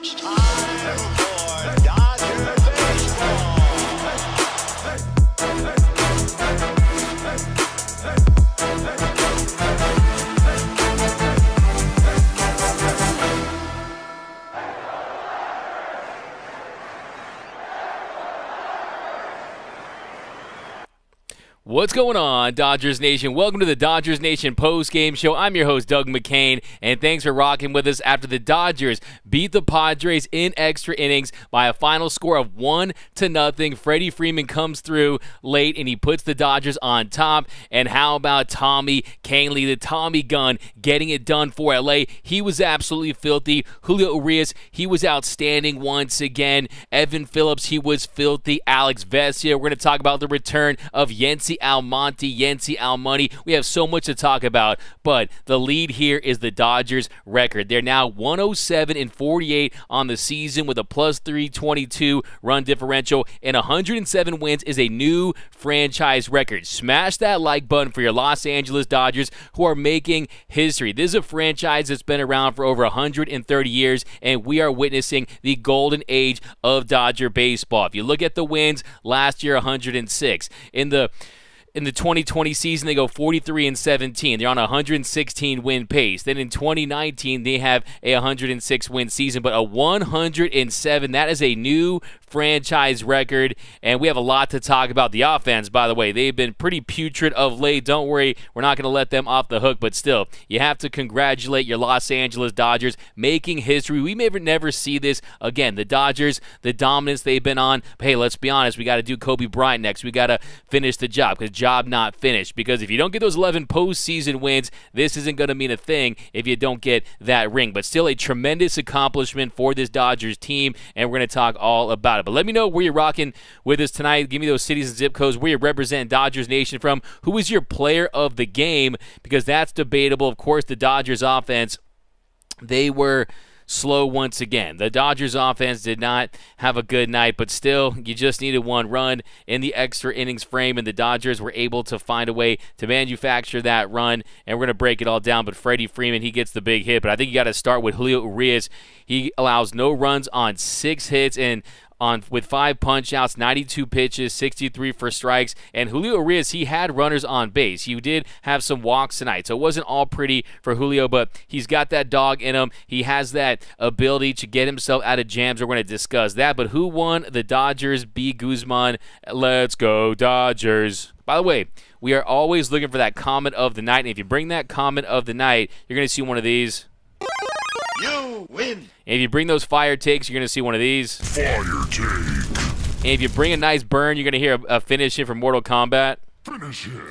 It's time for Dodger baseball. What's going on, Dodgers Nation? Welcome to the Dodgers Nation post-game show. I'm your host, Doug McCain, and thanks for rocking with us after the Dodgers beat the Padres in extra innings by a final score of 1-0. Freddie Freeman comes through late, and he puts the Dodgers on top. And how about Tommy Kahnle, the Tommy gun, getting it done for LA? He was absolutely filthy. Julio Urias, he was outstanding once again. Evan Phillips, he was filthy. Alex Vesia, we're going to talk about the return of Yency Almonte. We have so much to talk about, but the lead here is the Dodgers record. They're now 107-48 on the season with a plus 322 run differential, and 107 wins is a new franchise record. Smash that like button for your Los Angeles Dodgers, who are making history. This is a franchise that's been around for over 130 years, and we are witnessing the golden age of Dodger baseball. If you look at the wins, last year 106. In the 2020 season, they go 43-17. They're on a 116 win pace. Then in 2019, they have a 106 win season, but a 107. That is a new franchise record, and we have a lot to talk about. The offense, by the way, they've been pretty putrid of late. Don't worry, we're not going to let them off the hook, but still, you have to congratulate your Los Angeles Dodgers making history. We may never see this again. The Dodgers, the dominance they've been on, but hey, let's be honest, we got to do Kobe Bryant next. We got to finish the job, because job not finished, because if you don't get those 11 postseason wins, this isn't going to mean a thing if you don't get that ring. But still a tremendous accomplishment for this Dodgers team, and we're going to talk all about it. But let me know where you're rocking with us tonight. Give me those cities and zip codes where you represent Dodgers Nation from. Who was your player of the game? Because that's debatable. Of course, the Dodgers offense, they were slow once again. The Dodgers offense did not have a good night, but still, you just needed one run in the extra innings frame, and the Dodgers were able to find a way to manufacture that run, and we're going to break it all down. But Freddie Freeman, he gets the big hit, but I think you got to start with Julio Urias. He allows no runs on 6 hits, and with 5 punch-outs, 92 pitches, 63 for strikes. And Julio Urias, he had runners on base. He did have some walks tonight, so it wasn't all pretty for Julio, but he's got that dog in him. He has that ability to get himself out of jams. We're going to discuss that. But who won? The Dodgers. B. Guzman. Let's go, Dodgers. By the way, we are always looking for that comment of the night, and if you bring that comment of the night, you're going to see one of these. You win. And if you bring those fire takes, you're going to see one of these. Fire take. And if you bring a nice burn, you're going to hear a finish in from Mortal Kombat. Finish him.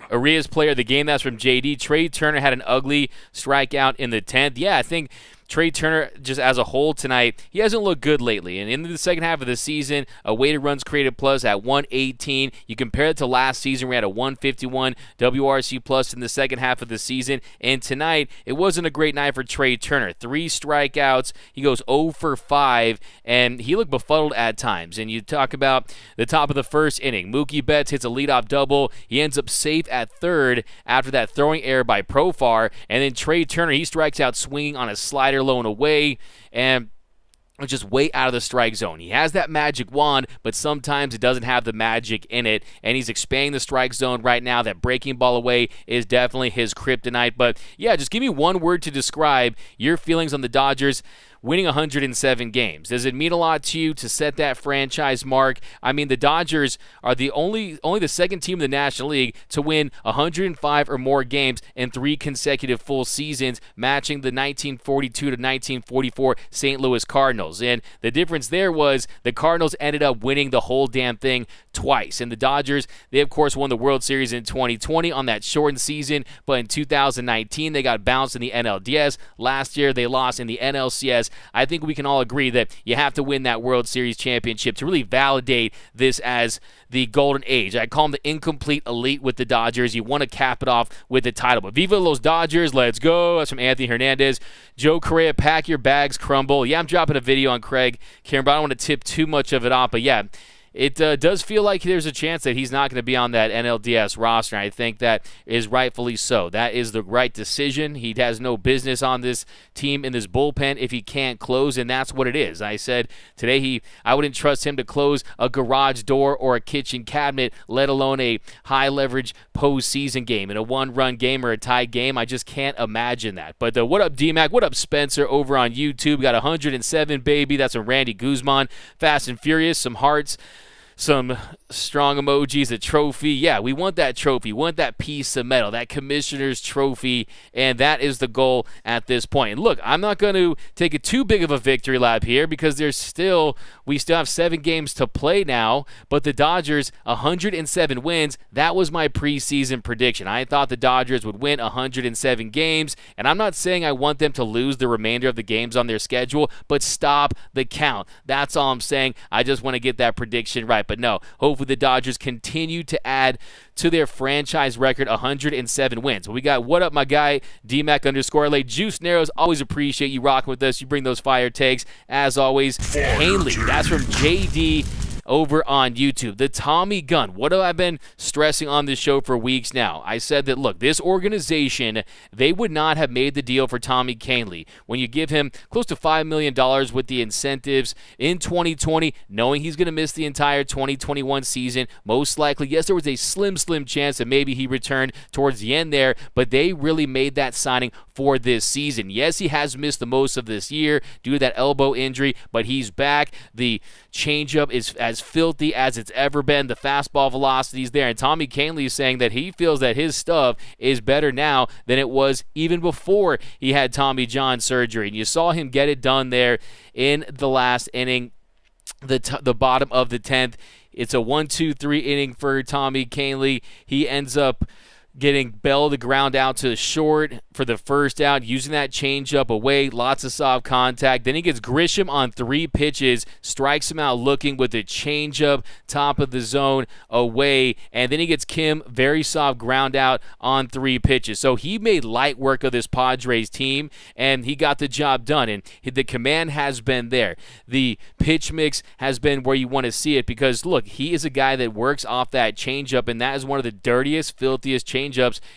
Urias player of the game, that's from JD. Trey Turner had an ugly strikeout in the 10th. Yeah, I think Trey Turner, just as a whole tonight, he hasn't looked good lately. And in the second half of the season, a weighted runs created plus at 118. You compare it to last season, we had a 151 WRC plus in the second half of the season. And tonight, it wasn't a great night for Trey Turner. 3 strikeouts. He goes 0 for 5, and he looked befuddled at times. And you talk about the top of the first inning. Mookie Betts hits a leadoff double. He ends up safe at third after that throwing error by Profar. And then Trey Turner, he strikes out swinging on a slider low and away, and just way out of the strike zone. He has that magic wand, but sometimes it doesn't have the magic in it, and he's expanding the strike zone right now. That breaking ball away is definitely his kryptonite. But yeah, just give me one word to describe your feelings on the Dodgers winning 107 games. Does it mean a lot to you to set that franchise mark? I mean, the Dodgers are the only the second team in the National League to win 105 or more games in 3 consecutive full seasons, matching the 1942 to 1944 St. Louis Cardinals. And the difference there was the Cardinals ended up winning the whole damn thing twice. And the Dodgers, they of course won the World Series in 2020 on that shortened season, but in 2019 they got bounced in the NLDS. Last year they lost in the NLCS. I think we can all agree that you have to win that World Series championship to really validate this as the golden age. I call them the incomplete elite with the Dodgers. You want to cap it off with the title. But Viva los Dodgers, let's go. That's from Anthony Hernandez. Joe Correa, pack your bags, crumble. Yeah, I'm dropping a video on Craig Cameron, but I don't want to tip too much of it off. But yeah, it does feel like there's a chance that he's not going to be on that NLDS roster. And I think that is rightfully so. That is the right decision. He has no business on this team in this bullpen if he can't close, and that's what it is. I said today I wouldn't trust him to close a garage door or a kitchen cabinet, let alone a high-leverage postseason game. In a one-run game or a tied game, I just can't imagine that. But what up, D-Mac? What up, Spencer, over on YouTube? Got 107, baby. That's from Randy Guzman. Fast and Furious, some hearts, some strong emojis, a trophy. Yeah, we want that trophy. We want that piece of metal, that commissioner's trophy, and that is the goal at this point. And look, I'm not going to take it too big of a victory lap here because we still have 7 games to play now, but the Dodgers, 107 wins. That was my preseason prediction. I thought the Dodgers would win 107 games, and I'm not saying I want them to lose the remainder of the games on their schedule, but stop the count. That's all I'm saying. I just want to get that prediction right. But no, hopefully the Dodgers continue to add to their franchise record 107 wins. We got what up, my guy, DMAC_LA. Juice Narrows, always appreciate you rocking with us. You bring those fire takes, as always. Hanley, that's from JD over on YouTube. The Tommy gun. What have I been stressing on this show for weeks now? I said that, look, this organization, they would not have made the deal for Tommy Kahnle. When you give him close to $5 million with the incentives in 2020, knowing he's going to miss the entire 2021 season, most likely, yes, there was a slim chance that maybe he returned towards the end there, but they really made that signing for this season. Yes, he has missed the most of this year due to that elbow injury, but he's back. The changeup is as filthy as it's ever been. The fastball velocity is there, and Tommy Kahnle is saying that he feels that his stuff is better now than it was even before he had Tommy John surgery. And you saw him get it done there in the last inning, the bottom of the 10th. It's a 1-2-3 inning for Tommy Kahnle. He ends up getting Bell the ground out to short for the first out, using that changeup away, lots of soft contact. Then he gets Grisham on 3 pitches, strikes him out looking with a changeup, top of the zone, away, and then he gets Kim, very soft ground out on 3 pitches. So he made light work of this Padres team, and he got the job done, and the command has been there. The pitch mix has been where you want to see it because, look, he is a guy that works off that changeup, and that is one of the dirtiest, filthiest changeups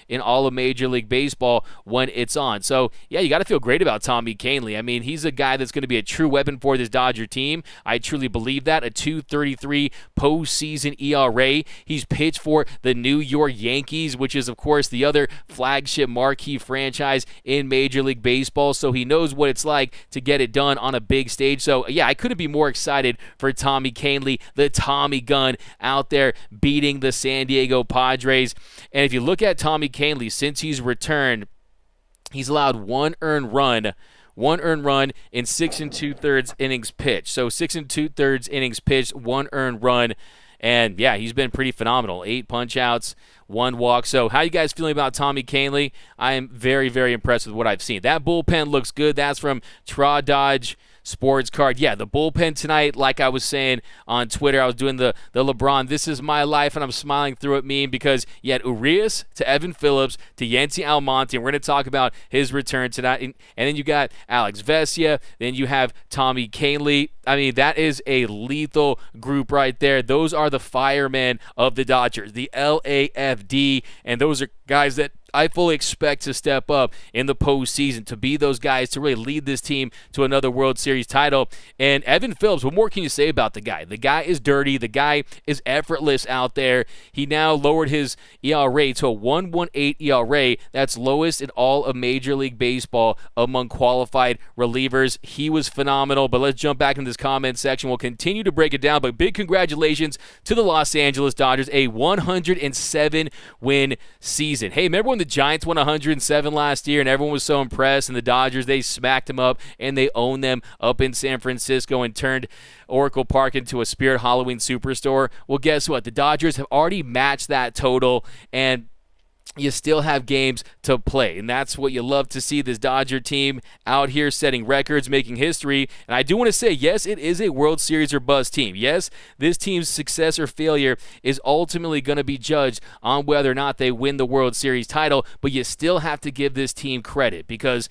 in all of Major League Baseball when it's on. So, yeah, you got to feel great about Tommy Kahnle. I mean, he's a guy that's going to be a true weapon for this Dodger team. I truly believe that. A 2.33 postseason ERA. He's pitched for the New York Yankees, which is, of course, the other flagship marquee franchise in Major League Baseball. So he knows what it's like to get it done on a big stage. So, yeah, I couldn't be more excited for Tommy Kahnle, the Tommy gun, out there beating the San Diego Padres. And if you look at Tommy Kahnle, since he's returned, he's allowed one earned run in 6 2/3 innings pitched. So 6 2/3 innings pitched, 1 earned run, and yeah, he's been pretty phenomenal. 8 punch-outs, 1 walk. So how you guys feeling about Tommy Kahnle? I am very, very impressed with what I've seen. That bullpen looks good. That's from Tra Dodge Sports Card. Yeah, the bullpen tonight, like I was saying on Twitter, I was doing the LeBron, this is my life, and I'm smiling through it meme because you had Urias to Evan Phillips to Yency Almonte, and we're going to talk about his return tonight. And then you got Alex Vesia, then you have Tommy Kahnle. I mean, that is a lethal group right there. Those are the firemen of the Dodgers, the LAFD, and those are guys that I fully expect to step up in the postseason, to be those guys, to really lead this team to another World Series title. And Evan Phillips, what more can you say about the guy? The guy is dirty. The guy is effortless out there. He now lowered his ERA to a 1.18 ERA. That's lowest in all of Major League Baseball among qualified relievers. He was phenomenal. But let's jump back in this comment section. We'll continue to break it down. But big congratulations to the Los Angeles Dodgers, a 107-win season. Hey, remember when the Giants won 107 last year and everyone was so impressed, and the Dodgers, they smacked them up and they owned them up in San Francisco and turned Oracle Park into a Spirit Halloween Superstore? Well, guess what? The Dodgers have already matched that total, and you still have games to play, and that's what you love to see, this Dodger team out here setting records, making history. And I do want to say, yes, it is a World Series or bust team. Yes, this team's success or failure is ultimately going to be judged on whether or not they win the World Series title, but you still have to give this team credit because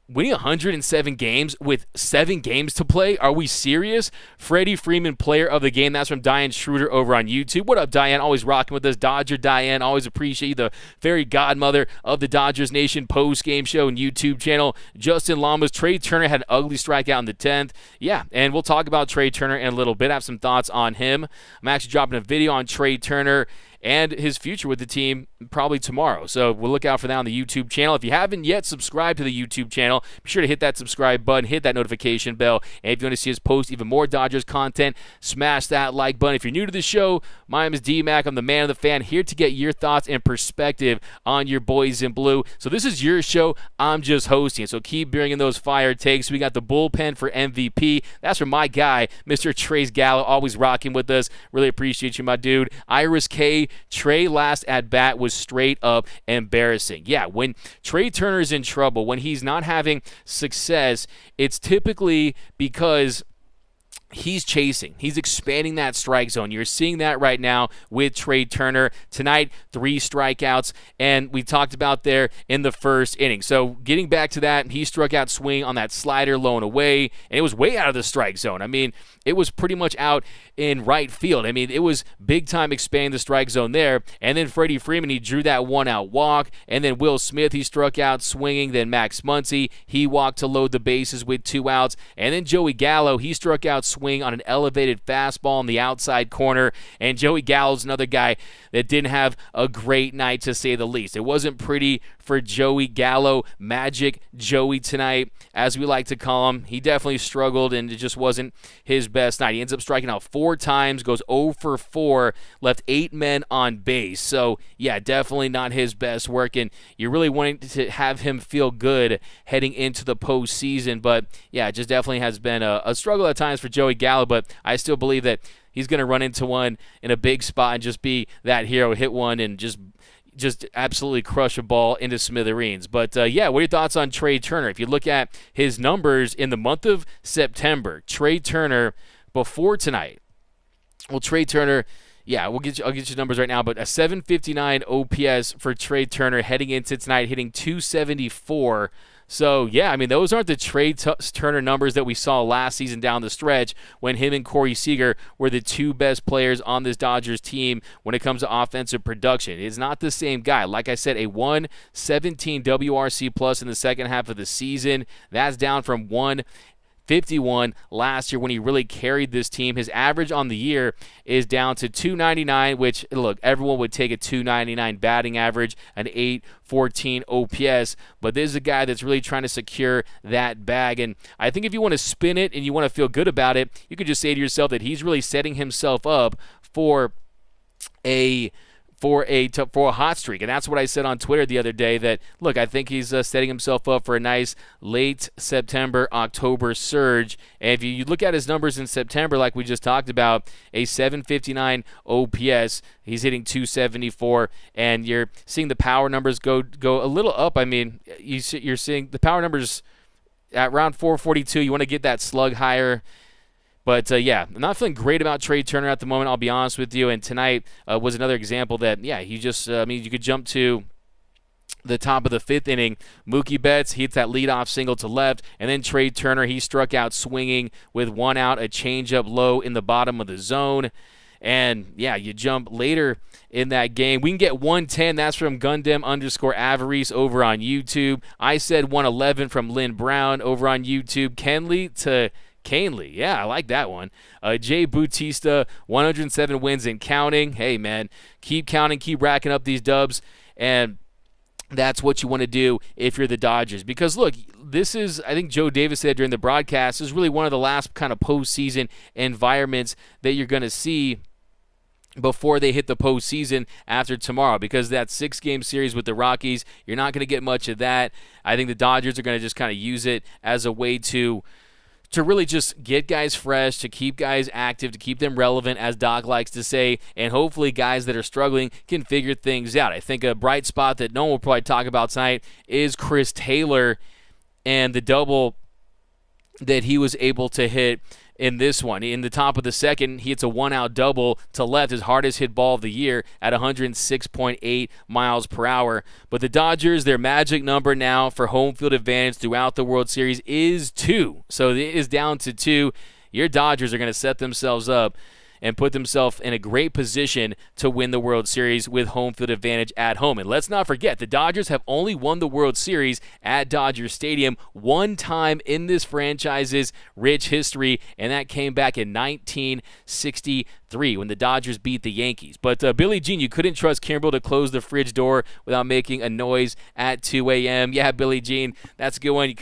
winning 107 games with 7 games to play? Are we serious? Freddie Freeman, player of the game. That's from Diane Schroeder over on YouTube. What up, Diane? Always rocking with us. Dodger Diane. Always appreciate you, the fairy godmother of the Dodgers Nation post-game show and YouTube channel. Justin Lamas. Trey Turner had an ugly strikeout in the 10th. Yeah, and we'll talk about Trey Turner in a little bit. I have some thoughts on him. I'm actually dropping a video on Trey Turner and his future with the team probably tomorrow. So we'll look out for that on the YouTube channel. If you haven't yet subscribed to the YouTube channel, be sure to hit that subscribe button, hit that notification bell, and if you want to see us post even more Dodgers content, smash that like button. If you're new to the show, my name is D-Mac. I'm the man of the fan, here to get your thoughts and perspective on your boys in blue. So this is your show. I'm just hosting it. So keep bringing those fire takes. We got the bullpen for MVP. That's from my guy, Mr. Trace Gallo, always rocking with us. Really appreciate you, my dude. Iris K. Trey last at bat was straight up embarrassing. Yeah, when Trey Turner is in trouble, when he's not having success, it's typically because he's chasing. He's expanding that strike zone. You're seeing that right now with Trey Turner. Tonight, 3 strikeouts, and we talked about there in the first inning. So getting back to that, he struck out swing on that slider low and away, and it was way out of the strike zone. I mean, it was pretty much out in right field. I mean, it was big time expanding the strike zone there. And then Freddie Freeman, he drew that 1-out walk. And then Will Smith, he struck out swinging. Then Max Muncy, he walked to load the bases with 2 outs. And then Joey Gallo, he struck out swing on an elevated fastball in the outside corner. And Joey Gallo's another guy that didn't have a great night, to say the least. It wasn't pretty for Joey Gallo. Magic Joey tonight, as we like to call him. He definitely struggled, and it just wasn't his best night. He ends up striking out 4 times, goes 0 for 4, left 8 men on base. So, yeah, definitely not his best work, and you're really wanting to have him feel good heading into the postseason. But, yeah, it just definitely has been a struggle at times for Joey Gallo, but I still believe that he's going to run into one in a big spot and just be that hero, hit one and just absolutely crush a ball into smithereens. But, yeah, what are your thoughts on Trey Turner? If you look at his numbers in the month of September, Trey Turner before tonight, well, Trey Turner, yeah, I'll get you numbers right now, but a 759 OPS for Trey Turner heading into tonight, hitting 274. So, yeah, I mean, those aren't the Trey Turner numbers that we saw last season down the stretch when him and Corey Seager were the 2 best players on this Dodgers team when it comes to offensive production. It's not the same guy. Like I said, a 117 WRC plus in the second half of the season. That's down from 151 last year when he really carried this team. His average on the year is down to 299, which, look, everyone would take a 299 batting average, an 814 OPS, but this is a guy that's really trying to secure that bag. And I think if you want to spin it and you want to feel good about it, you could just say to yourself that he's really setting himself up for a hot streak. And that's what I said on Twitter the other day, that, look, I think he's setting himself up for a nice late September, October surge. And if you look at his numbers in September, like we just talked about, a 759 OPS, he's hitting 274, and you're seeing the power numbers go a little up. I mean, you're seeing the power numbers at around 442. You want to get that slug higher. But, yeah, I'm not feeling great about Trey Turner at the moment, I'll be honest with you. And tonight was another example that, yeah, he just, you could jump to the top of the 5th inning. Mookie Betts, he hits that leadoff single to left. And then Trey Turner, he struck out swinging with 1 out, a changeup low in the bottom of the zone. And, yeah, you jump later in that game. We can get 110. That's from Gundam_Avarice over on YouTube. I said 111 from Lynn Brown over on YouTube. Kenley to Canely. Yeah, I like that one. Jay Bautista, 107 wins and counting. Hey, man, keep counting, keep racking up these dubs, and that's what you want to do if you're the Dodgers. Because, look, this is, I think Joe Davis said during the broadcast, this is really one of the last kind of postseason environments that you're going to see before they hit the postseason after tomorrow, because that 6-game series with the Rockies, you're not going to get much of that. I think the Dodgers are going to just kind of use it as a way to really just get guys fresh, to keep guys active, to keep them relevant, as Doc likes to say, and hopefully guys that are struggling can figure things out. I think a bright spot that no one will probably talk about tonight is Chris Taylor and the double that he was able to hit in this one. In the top of the second, he hits a one-out double to left, his hardest hit ball of the year at 106.8 miles per hour. But the Dodgers, their magic number now for home field advantage throughout the World Series is 2. So it is down to 2. Your Dodgers are going to set themselves up and put themselves in a great position to win the World Series with home field advantage at home. And let's not forget, the Dodgers have only won the World Series at Dodger Stadium one time in this franchise's rich history, and that came back in 1963 when the Dodgers beat the Yankees. But Billie Jean, you couldn't trust Kimbrel to close the fridge door without making a noise at 2 a.m. Yeah, Billie Jean, that's a good one. You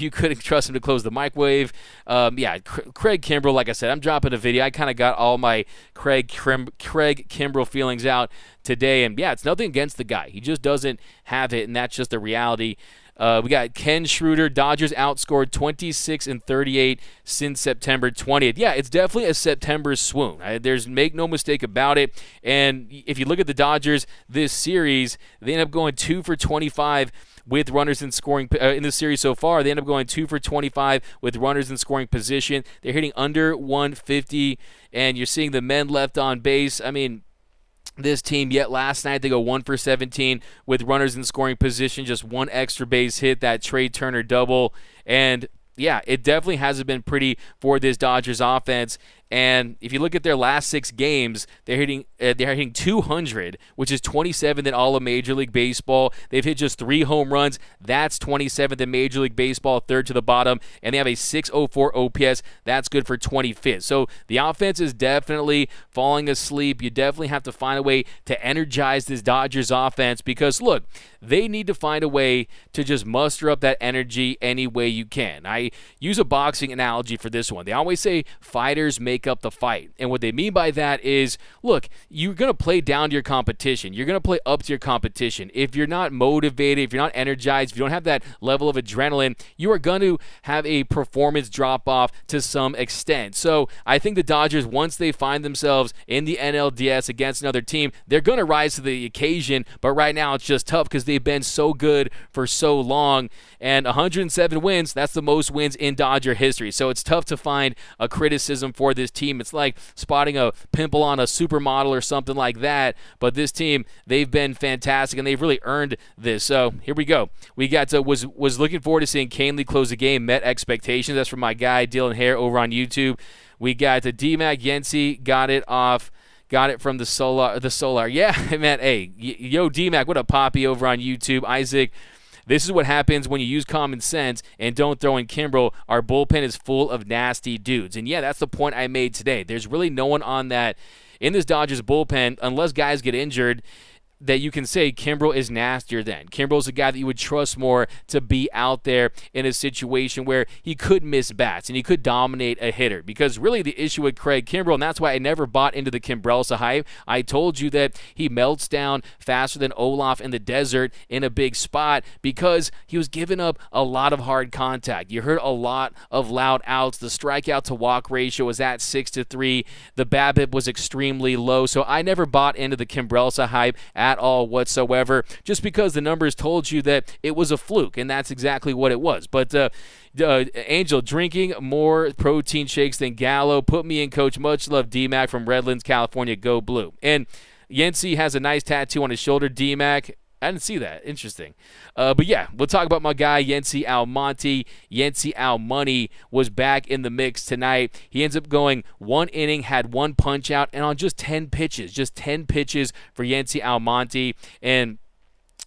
couldn't trust him to close the microwave. Craig Kimbrel, like I said, I'm dropping a video. I kind of got all my Craig Kimbrel feelings out today, and yeah, it's nothing against the guy. He just doesn't have it, and that's just the reality. We got Ken Schroeder. Dodgers outscored 26-38 since September 20th. Yeah, it's definitely a September swoon. There's make no mistake about it. And if you look at the Dodgers this series, they end up going 2 for 25 with runners in scoring in the series so far. They end up going 2 for 25 with runners in scoring position. They're hitting under 150, and you're seeing the men left on base. I mean, this team, yet last night they go 1 for 17 with runners in scoring position, just one extra base hit, that Trey Turner double. And yeah, it definitely hasn't been pretty for this Dodgers offense. And if you look at their last 6 games, they're hitting 200, which is 27th in all of Major League Baseball. They've hit just 3 home runs. That's 27th in Major League Baseball, third to the bottom. And they have a 604 OPS. That's good for 25th. So the offense is definitely falling asleep. You definitely have to find a way to energize this Dodgers offense because, look, they need to find a way to just muster up that energy any way you can. I use a boxing analogy for this one. They always say fighters make up the fight. And what they mean by that is, look, you're going to play down to your competition. You're going to play up to your competition. If you're not motivated, if you're not energized, if you don't have that level of adrenaline, you are going to have a performance drop-off to some extent. So I think the Dodgers, once they find themselves in the NLDS against another team, they're going to rise to the occasion. But right now it's just tough because they've been so good for so long. And 107 wins, that's the most wins in Dodger history. So it's tough to find a criticism for this team. It's like spotting a pimple on a supermodel or something like that. But this team, they've been fantastic, and they've really earned this. So here we go. We got was looking forward to seeing Canely close the game, met expectations. That's from my guy Dylan Hare over on YouTube. We got the D-Mac Yency, got it from the Solar. Yeah, man, hey, yo, D-Mac, what a poppy over on YouTube. Isaac, this is what happens when you use common sense and don't throw in Kimbrel. Our bullpen is full of nasty dudes. And yeah, that's the point I made today. There's really no one on that in this Dodgers bullpen, unless guys get injured, that you can say Kimbrel is nastier than. Kimbrel's a guy that you would trust more to be out there in a situation where he could miss bats and he could dominate a hitter. Because really the issue with Craig Kimbrel, and that's why I never bought into the Kimbrelsa hype, I told you that he melts down faster than Olaf in the desert in a big spot because he was giving up a lot of hard contact. You heard a lot of loud outs. The strikeout to walk ratio was at 6-3. The BABIP was extremely low. So I never bought into the Kimbrelsa hype at all whatsoever, just because the numbers told you that it was a fluke, and that's exactly what it was. But Angel, drinking more protein shakes than Gallo. Put me in, coach. Much love, D-Mac from Redlands, California. Go Blue. And Yency has a nice tattoo on his shoulder, D-Mac. I didn't see that. Interesting. But yeah, we'll talk about my guy, Yency Almonte. Yency Almonte was back in the mix tonight. He ends up going 1 inning, had 1 punch out, and on just 10 pitches. Just 10 pitches for Yency Almonte. And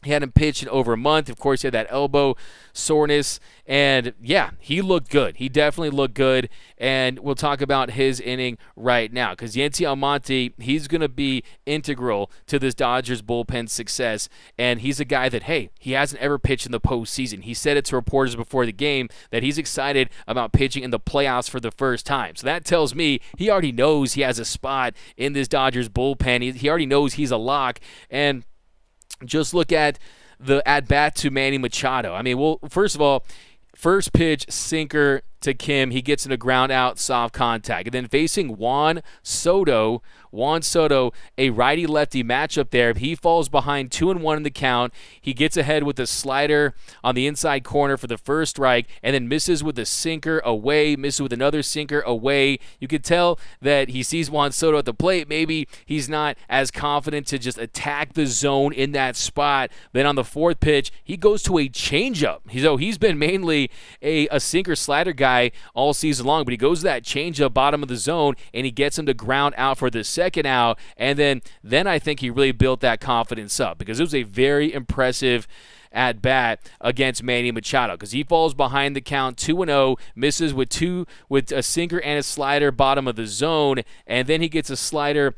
he hadn't pitched in over a month. Of course, he had that elbow soreness. And, yeah, he looked good. He definitely looked good. And we'll talk about his inning right now. Because Yency Almonte, he's going to be integral to this Dodgers bullpen success. And he's a guy that, hey, he hasn't ever pitched in the postseason. He said it to reporters before the game that he's excited about pitching in the playoffs for the first time. So that tells me he already knows he has a spot in this Dodgers bullpen. He already knows he's a lock. And just look at the at-bat to Manny Machado. I mean, well, first of all, first pitch, sinker to Kim. He gets in a ground out, soft contact. And then facing Juan Soto, a righty-lefty matchup there. He falls behind 2-1 in the count. He gets ahead with a slider on the inside corner for the first strike, and then misses with a sinker away, misses with another sinker away. You could tell that he sees Juan Soto at the plate. Maybe he's not as confident to just attack the zone in that spot. Then on the fourth pitch, he goes to a changeup. He's been mainly a sinker slider guy all season long, but he goes to that changeup bottom of the zone, and he gets him to ground out for the second out. And then I think he really built that confidence up, because it was a very impressive at bat against Manny Machado, because he falls behind the count 2-0, misses with a sinker and a slider bottom of the zone, and then he gets a slider.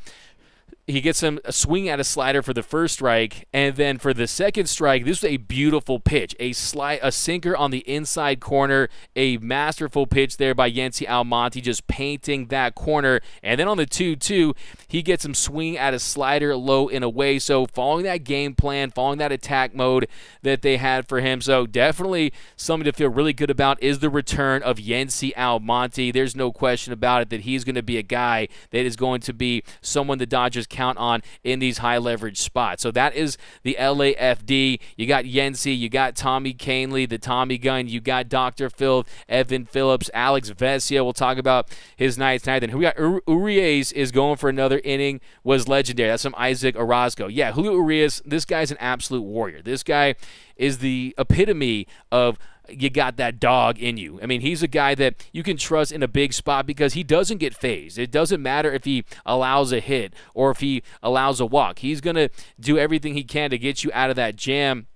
He gets him a swing at a slider for the first strike, and then for the second strike, this was a beautiful pitch, a sinker on the inside corner, a masterful pitch there by Yency Almonte, just painting that corner. And then on the 2-2, he gets him swing at a slider low and away. So following that game plan, following that attack mode that they had for him, so definitely something to feel really good about is the return of Yency Almonte. There's no question about it that he's going to be a guy that is going to be someone the Dodgers count on in these high leverage spots. So that is the LAFD. You got Yency, you got Tommy Canely, the Tommy Gun, you got Dr. Phil, Evan Phillips, Alex Vesia. We'll talk about his night tonight. Then we got Urias is going for another inning, was legendary. That's from Isaac Orozco. Yeah, Julio Urias, this guy's an absolute warrior. This guy is the epitome of you got that dog in you. I mean, he's a guy that you can trust in a big spot because he doesn't get phased. It doesn't matter if he allows a hit or if he allows a walk. He's going to do everything he can to get you out of that jam.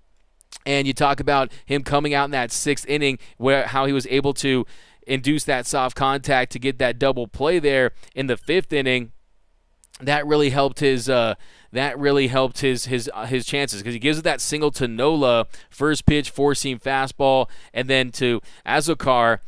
And you talk about him coming out in that sixth inning, how he was able to induce that soft contact to get that double play there in the fifth inning. That really helped his chances, because he gives it that single to Nola, first pitch, four-seam fastball, and then to Azocar.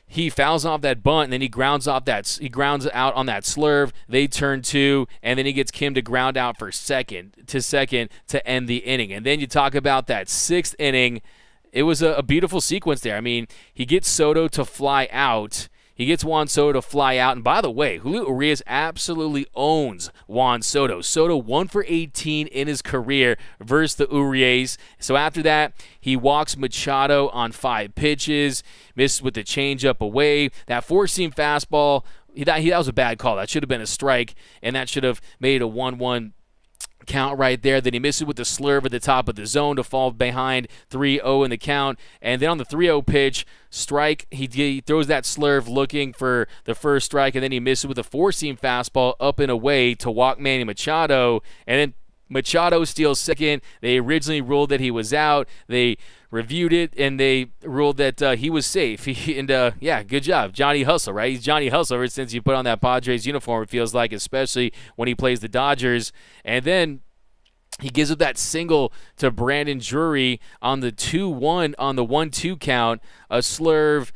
He fouls off that bunt, and then he grounds out on that slurve. They turn two, and then he gets Kim to ground out for second to end the inning. And then you talk about that sixth inning. It was a beautiful sequence there. I mean, he gets Soto to fly out. He gets Juan Soto to fly out. And by the way, Julio Urias absolutely owns Juan Soto. Soto 1 for 18 in his career versus the Urias. So after that, he walks Machado on 5 pitches, misses with the changeup away. That four-seam fastball, that was a bad call. That should have been a strike, and that should have made a 1-1 count right there. Then he misses with the slurve at the top of the zone to fall behind 3-0 in the count. And then on the 3-0 pitch, strike, he throws that slurve looking for the first strike, and then he misses with a four-seam fastball up and away to walk Manny Machado. And then Machado steals second. They originally ruled that he was out. They reviewed it, and they ruled that he was safe. Good job. Johnny Hustle, right? He's Johnny Hustle ever since he put on that Padres uniform, it feels like, especially when he plays the Dodgers. And then he gives up that single to Brandon Drury on the 2-1, on the 1-2 count, a slurve,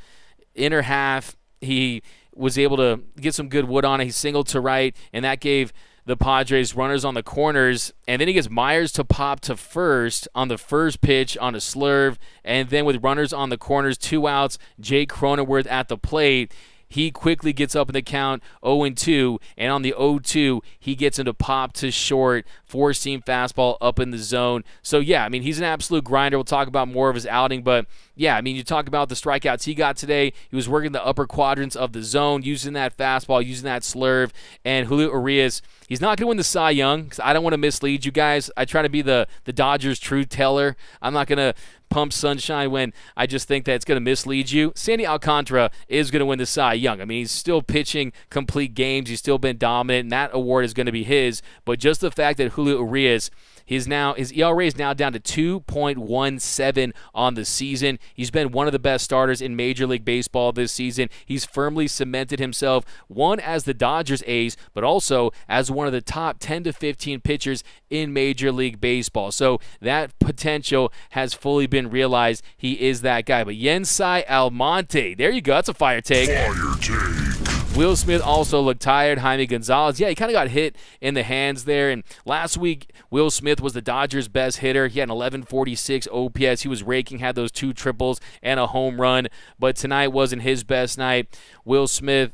inner half. He was able to get some good wood on it. He singled to right, and that gave the Padres runners on the corners, and then he gets Myers to pop to first on the first pitch on a slurve, and then with runners on the corners, 2 outs, Jake Cronenworth at the plate. He quickly gets up in the count 0-2, and on the 0-2, he gets him to pop to short, four-seam fastball up in the zone. So, yeah, I mean, he's an absolute grinder. We'll talk about more of his outing, but, yeah, I mean, you talk about the strikeouts he got today. He was working the upper quadrants of the zone, using that fastball, using that slurve, and Julio Urias, he's not going to win the Cy Young, because I don't want to mislead you guys. I try to be the Dodgers' truth teller. I'm not going to pump sunshine when I just think that it's going to mislead you. Sandy Alcantara is going to win the Cy Young. I mean, he's still pitching complete games. He's still been dominant, and that award is going to be his. But just the fact that Julio Urias, his ERA is now down to 2.17 on the season. He's been one of the best starters in Major League Baseball this season. He's firmly cemented himself, one, as the Dodgers ace, but also as one of the top 10 to 15 pitchers in Major League Baseball. So that potential has fully been realized. He is that guy. But Yency Almonte, there you go. That's a fire take. Fire take. Will Smith also looked tired. Jaime Gonzalez, yeah, he kind of got hit in the hands there. And last week, Will Smith was the Dodgers' best hitter. He had an 1146 OPS. He was raking, had those 2 triples and a home run. But tonight wasn't his best night. Will Smith,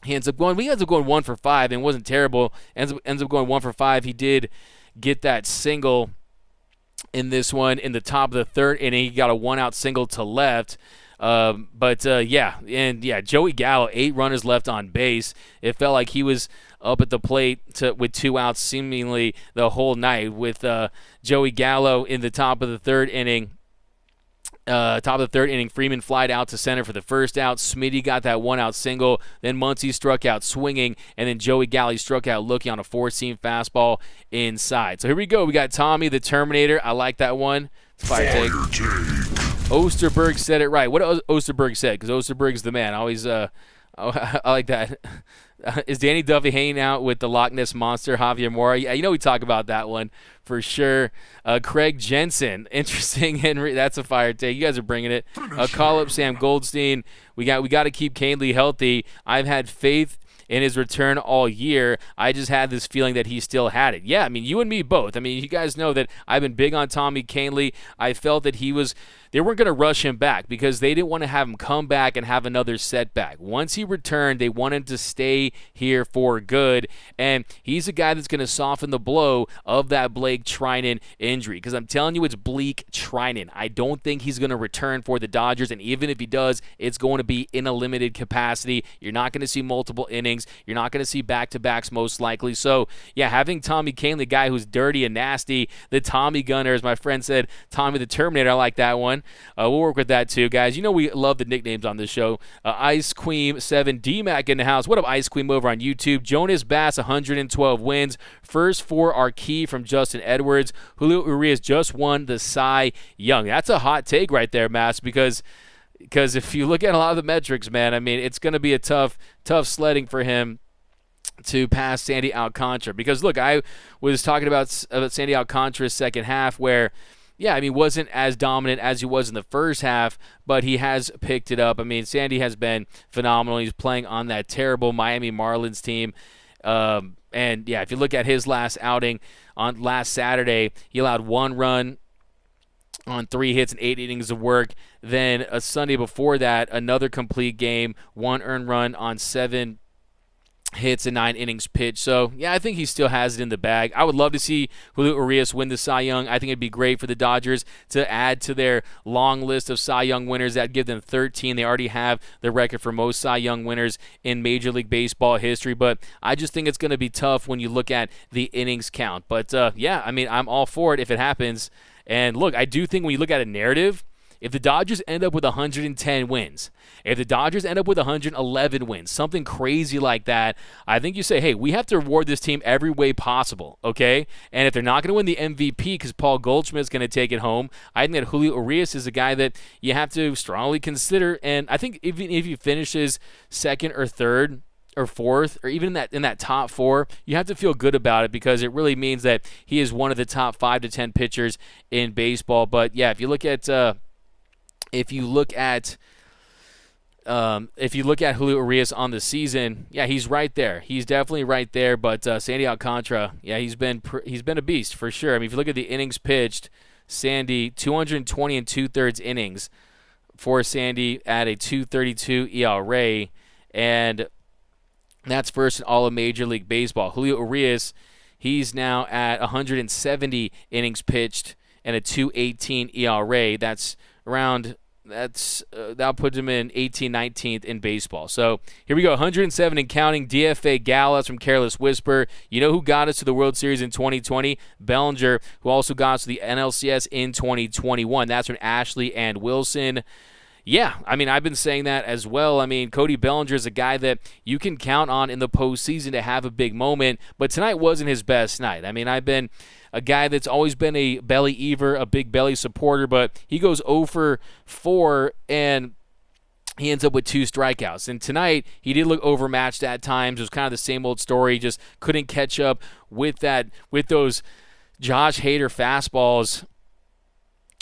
he ends up going 1 for 5 and it wasn't terrible. Ends up going 1 for 5. He did get that single in this one in the top of the 3rd inning. He got a 1-out single to left. Joey Gallo, 8 runners left on base. It felt like he was up at the plate with 2 outs seemingly the whole night with Joey Gallo in the top of the 3rd inning. Freeman flied out to center for the 1st out. Smitty got that 1-out single. Then Muncy struck out swinging, and then Joey Gallo struck out looking on a 4-seam fastball inside. So here we go. We got Tommy the Terminator. I like that one. It's fire take. Osterberg said it right. What Osterberg said, because Osterberg's the man. I like that. Is Danny Duffy hanging out with the Loch Ness Monster, Javier Mora? Yeah, we talk about that one for sure. Craig Jensen, interesting. Henry, that's a fire take. You guys are bringing it. Call up Sam Goldstein. We got to keep Canely healthy. I've had faith in his return all year. I just had this feeling that he still had it. Yeah, I mean, you and me both. I mean, you guys know that I've been big on Tommy Canely. I felt that they weren't going to rush him back because they didn't want to have him come back and have another setback. Once he returned, they wanted to stay here for good, and he's a guy that's going to soften the blow of that Blake Trinan injury, because I'm telling you, it's Blake Trinan. I don't think he's going to return for the Dodgers, and even if he does, it's going to be in a limited capacity. You're not going to see multiple innings. You're not going to see back-to-backs most likely. So, yeah, having Tommy Canely, guy who's dirty and nasty, the Tommy Gunner, as my friend said, Tommy the Terminator, I like that one. We'll work with that too, guys. You know we love the nicknames on this show. Ice Queen 7, D-Mac in the house. What up, Ice Queen over on YouTube? Jonas Bass, 112 wins. First 4 are key from Justin Edwards. Julio Urias just won the Cy Young. That's a hot take right there, Mass, because if you look at a lot of the metrics, man, I mean, it's going to be a tough sledding for him to pass Sandy Alcantara. Because, look, I was talking about Sandy Alcantara's second half where, yeah, I mean, wasn't as dominant as he was in the first half, but he has picked it up. I mean, Sandy has been phenomenal. He's playing on that terrible Miami Marlins team. And, yeah, if you look at his last outing on last Saturday, he allowed 1 run on 3 hits and 8 innings of work. Then a Sunday before that, another complete game, 1 earned run on 7 hits and 9 innings pitched. So, yeah, I think he still has it in the bag. I would love to see Julio Urias win the Cy Young. I think it'd be great for the Dodgers to add to their long list of Cy Young winners. That'd give them 13. They already have the record for most Cy Young winners in Major League Baseball history. But I just think it's going to be tough when you look at the innings count. But, yeah, I mean, I'm all for it if it happens. And, look, I do think when you look at a narrative, if the Dodgers end up with 110 wins, if the Dodgers end up with 111 wins, something crazy like that, I think you say, hey, we have to reward this team every way possible, okay? And if they're not going to win the MVP because Paul Goldschmidt's going to take it home, I think that Julio Urias is a guy that you have to strongly consider. And I think even if he finishes 2nd or 3rd or 4th, or even in that top 4, you have to feel good about it because it really means that he is one of the top 5 to 10 pitchers in baseball. But, yeah, if you look at Julio Urias on the season, yeah, he's right there. He's definitely right there. But Sandy Alcantara, yeah, he's been a beast for sure. I mean, if you look at the innings pitched, Sandy 220 and 2/3 innings for Sandy at a 2.32 ERA, and that's first in all of Major League Baseball. Julio Urias, he's now at 170 innings pitched and a 2.18 ERA. That'll put him in 19th in baseball. So here we go, 107 and counting. DFA Gal, that's from Careless Whisper. You know who got us to the World Series in 2020? Bellinger, who also got us to the NLCS in 2021. That's from Ashley and Wilson. Yeah, I mean, I've been saying that as well. I mean, Cody Bellinger is a guy that you can count on in the postseason to have a big moment, but tonight wasn't his best night. I mean, I've been a guy that's always been a belly eater, a big belly supporter, but he goes 0 for 4, and he ends up with 2 strikeouts. And tonight, he did look overmatched at times. It was kind of the same old story. He just couldn't catch up with those Josh Hader fastballs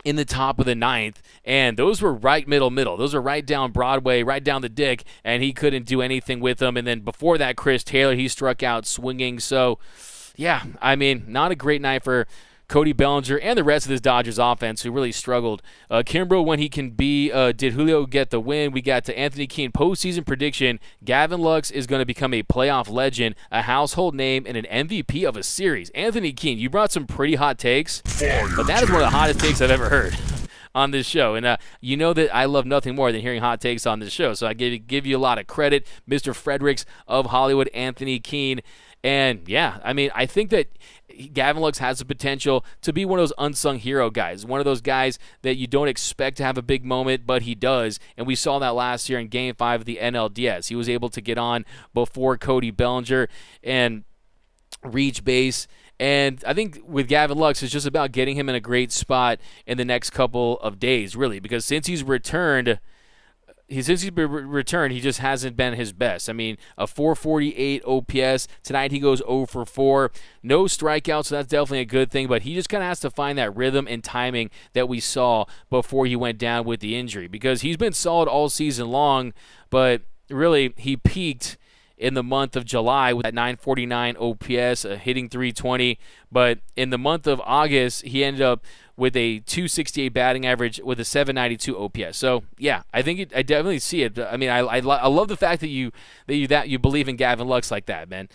in the top of the ninth, and those were right middle. Those are right down Broadway, right down the dick, and he couldn't do anything with them. And then before that, Chris Taylor, he struck out swinging. So, yeah, I mean, not a great night for Cody Bellinger and the rest of this Dodgers offense, who really struggled. Kimbrel, when he can be, did Julio get the win? We got to Anthony Keene postseason prediction. Gavin Lux is going to become a playoff legend, a household name, and an MVP of a series. Anthony Keene, you brought some pretty hot takes, but that is one of the hottest takes I've ever heard on this show. And you know that I love nothing more than hearing hot takes on this show, so I give you a lot of credit, Mr. Fredericks of Hollywood, Anthony Keene. And, yeah, I mean, I think that Gavin Lux has the potential to be one of those unsung hero guys, one of those guys that you don't expect to have a big moment, but he does. And we saw that last year in Game 5 of the NLDS. He was able to get on before Cody Bellinger and reach base. And I think with Gavin Lux, it's just about getting him in a great spot in the next couple of days, really, because since he's returned, he just hasn't been his best. I mean, a 448 OPS. Tonight he goes 0 for 4. No strikeouts, so that's definitely a good thing, but he just kind of has to find that rhythm and timing that we saw before he went down with the injury, because he's been solid all season long, but really he peaked in the month of July with that 949 OPS, hitting 320. But in the month of August, he ended up with a 268 batting average with a 792 OPS. So yeah, I think I definitely see it. I mean, I love the fact that you believe in Gavin Lux like that, man.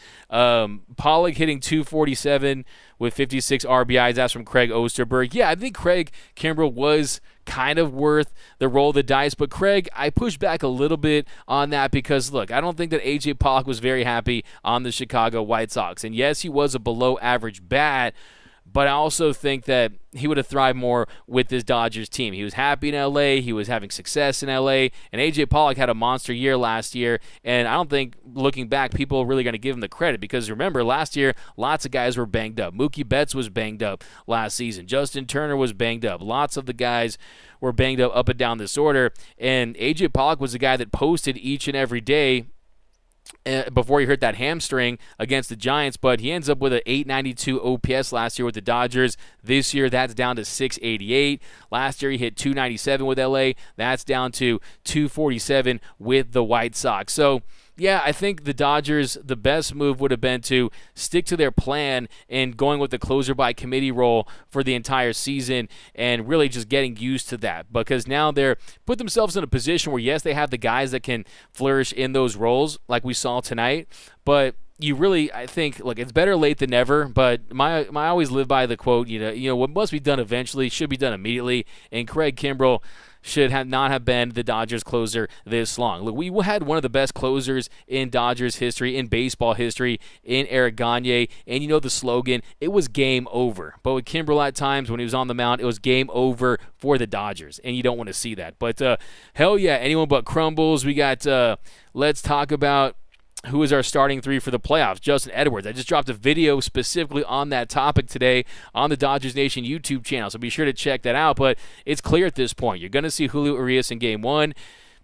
Pollock hitting 247 with 56 RBIs. That's from Craig Osterberg. Yeah, I think Craig Kimbrel was kind of worth the roll of the dice, but Craig, I push back a little bit on that because, look, I don't think that A.J. Pollock was very happy on the Chicago White Sox. And yes, he was a below-average bat, but I also think that he would have thrived more with this Dodgers team. He was happy in L.A., he was having success in L.A., and A.J. Pollock had a monster year last year, and I don't think, looking back, people are really going to give him the credit because, remember, last year, lots of guys were banged up. Mookie Betts was banged up last season. Justin Turner was banged up. Lots of the guys were banged up and down this order, and A.J. Pollock was the guy that posted each and every day before he hurt that hamstring against the Giants, but he ends up with an 892 OPS last year with the Dodgers. This year, that's down to 688. Last year, he hit 297 with LA. That's down to 247 with the White Sox. So, yeah, I think the Dodgers, the best move would have been to stick to their plan and going with the closer by committee role for the entire season and really just getting used to that, because now they're put themselves in a position where, yes, they have the guys that can flourish in those roles like we saw tonight, but you really, I think, look, it's better late than never, but I always live by the quote, you know, what must be done eventually should be done immediately, and Craig Kimbrel should not have been the Dodgers closer this long. Look, we had one of the best closers in Dodgers history, in baseball history, in Eric Gagne, and you know the slogan, it was game over. But with Kimbrel at times, when he was on the mound, it was game over for the Dodgers, and you don't want to see that. But hell yeah, anyone but crumbles. We got, let's talk about who is our starting three for the playoffs. Justin Edwards. I just dropped a video specifically on that topic today on the Dodgers Nation YouTube channel, so be sure to check that out. But it's clear at this point. You're going to see Julio Urias in Game 1.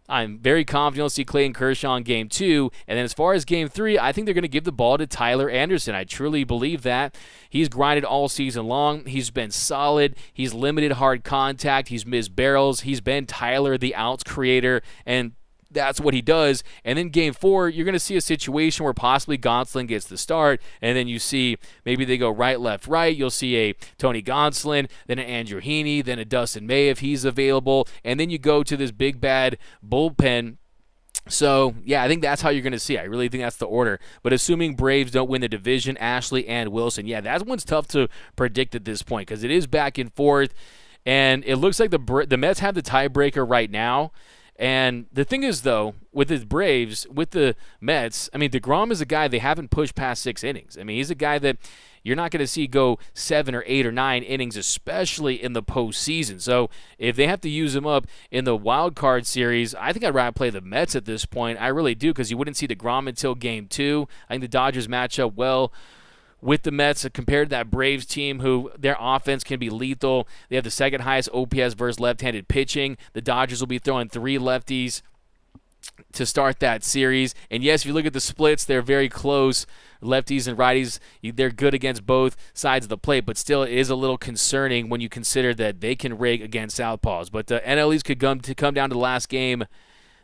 I'm very confident you'll see Clayton Kershaw in Game 2. And then as far as Game 3, I think they're going to give the ball to Tyler Anderson. I truly believe that. He's grinded all season long. He's been solid. He's limited hard contact. He's missed barrels. He's been Tyler, the outs creator, and that's what he does. And then Game 4, you're going to see a situation where possibly Gonsolin gets the start, and then you see maybe they go right, left, right. You'll see a Tony Gonsolin, then an Andrew Heaney, then a Dustin May if he's available, and then you go to this big bad bullpen. So, yeah, I think that's how you're going to see it. I really think that's the order. But assuming Braves don't win the division, Ashley and Wilson, yeah, that one's tough to predict at this point because it is back and forth, and it looks like the Mets have the tiebreaker right now. And the thing is, though, with the Braves, with the Mets, I mean, DeGrom is a guy they haven't pushed past 6 innings. I mean, he's a guy that you're not going to see go 7 or 8 or 9 innings, especially in the postseason. So if they have to use him up in the wild card series, I think I'd rather play the Mets at this point. I really do, because you wouldn't see DeGrom until Game 2. I think the Dodgers match up well with the Mets compared to that Braves team, who their offense can be lethal. They have the second highest OPS versus left-handed pitching. The Dodgers will be throwing 3 lefties to start that series. And yes, if you look at the splits, they're very close. Lefties and righties, they're good against both sides of the plate, but still it is a little concerning when you consider that they can rig against southpaws. But NL East could come down to the last game.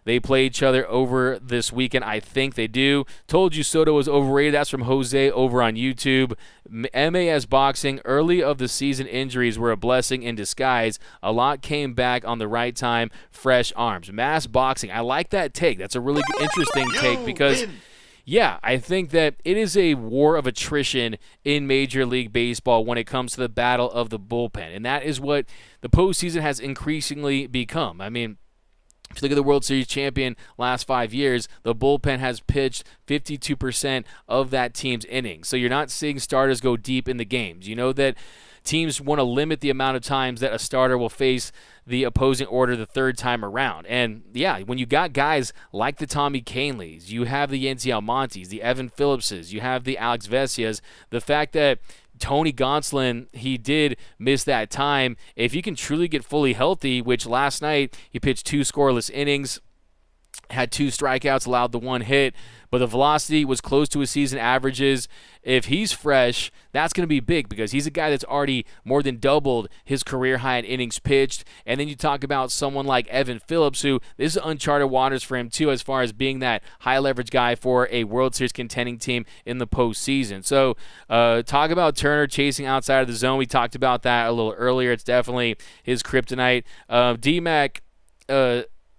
They play each other over this weekend. I think they do. Told you Soto was overrated. That's from Jose over on YouTube. MAS Boxing, early of the season injuries were a blessing in disguise. A lot came back on the right time, fresh arms. Mass Boxing, I like that take. That's a really interesting take because, yeah, I think that it is a war of attrition in Major League Baseball when it comes to the battle of the bullpen. And that is what the postseason has increasingly become. I mean, if you look at the World Series champion last 5 years, the bullpen has pitched 52% of that team's innings. So you're not seeing starters go deep in the games. You know that teams want to limit the amount of times that a starter will face the opposing order the third time around. And, yeah, when you got guys like the Tommy Kahnleys, you have the Yency Almontes, the Evan Phillipses, you have the Alex Vesias, the fact that Tony Gonsolin, he did miss that time. If you can truly get fully healthy, which last night he pitched 2 scoreless innings, had 2 strikeouts, allowed the 1 hit, but the velocity was close to his season averages. If he's fresh, that's going to be big because he's a guy that's already more than doubled his career high in innings pitched. And then you talk about someone like Evan Phillips, who this is uncharted waters for him too, as far as being that high leverage guy for a World Series contending team in the postseason. So talk about Turner chasing outside of the zone. We talked about that a little earlier. It's definitely his kryptonite. D-Mac